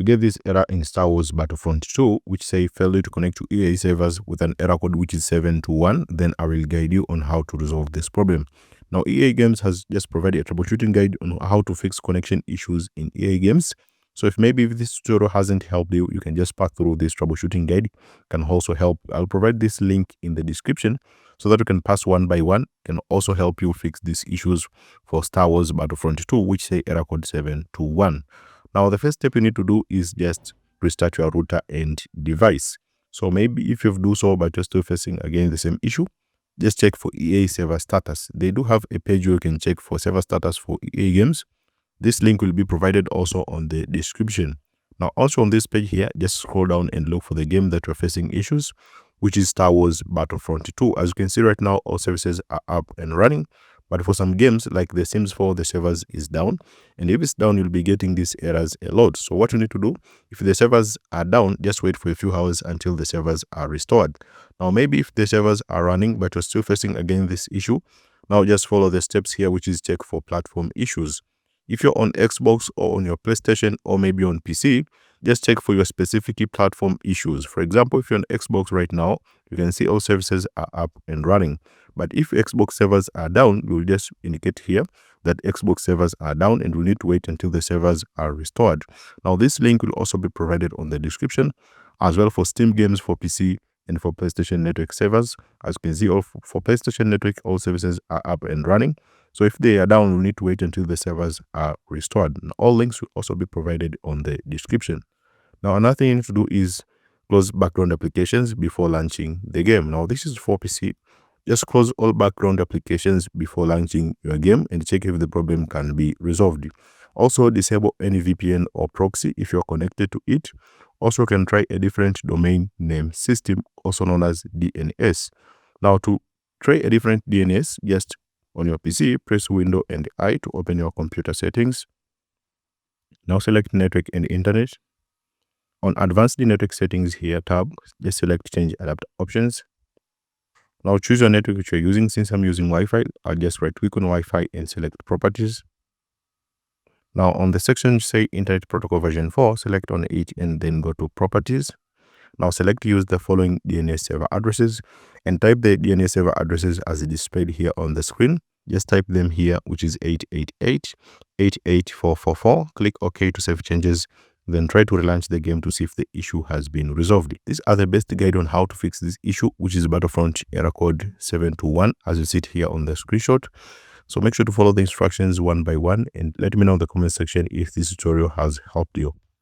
get this error in Star Wars Battlefront 2, which say failure to connect to EA servers with an error code which is 721. Then I will guide you on how to resolve this problem. Now, EA Games has just provided a troubleshooting guide on how to fix connection issues in EA Games. So if this tutorial hasn't helped you, you can just pass through this troubleshooting guide. Can also help. I'll provide this link in the description so that you can pass one by one. Can also help you fix these issues for Star Wars Battlefront 2, which say error code 721. Now, the first step you need to do is just restart your router and device. So maybe if you do so but you're still facing again the same issue, just check for EA server status. They do have a page where you can check for server status for EA Games. This link will be provided also on the description. Now, also on this page here, just scroll down and look for the game that you're facing issues, which is Star Wars Battlefront 2. As you can see right now, all services are up and running. But for some games like The Sims 4, the servers is down. And if it's down, you'll be getting these errors a lot. So what you need to do, if the servers are down, just wait for a few hours until the servers are restored. Now, maybe if the servers are running, but you're still facing again this issue, now just follow the steps here, which is check for platform issues. If you're on Xbox or on your PlayStation or maybe on PC, just check for your specific platform issues. For example, if you're on Xbox right now, you can see all services are up and running. But if Xbox servers are down, we'll just indicate here that Xbox servers are down and we need to wait until the servers are restored. Now, this link will also be provided on the description as well for Steam games for PC and for PlayStation Network servers. As you can see, for PlayStation Network, all services are up and running. So if they are down, we need to wait until the servers are restored. And all links will also be provided on the description. Now, another thing you need to do is close background applications before launching the game. Now, this is for PC. Just close all background applications before launching your game and check if the problem can be resolved. Also, disable any VPN or proxy if you're connected to it. Also, can try a different domain name system, also known as DNS. Now, to try a different DNS, just on your PC, press Window and I to open your computer settings. Now, select Network and Internet. On Advanced Network Settings here tab, just select Change Adapt Options. Now choose your network which you're using. Since I'm using Wi-Fi, I'll just right click on Wi-Fi and select Properties. Now on the section say Internet Protocol version 4, select on it and then go to Properties. Now select use the following DNS server addresses and type the DNS server addresses as displayed here on the screen. Just type them here, which is 888.88444. Click OK to save changes. Then try to relaunch the game to see if the issue has been resolved. These are the best guide on how to fix this issue, which is Battlefront error code 721, as you see it here on the screenshot. So make sure to follow the instructions one by one and let me know in the comment section if this tutorial has helped you.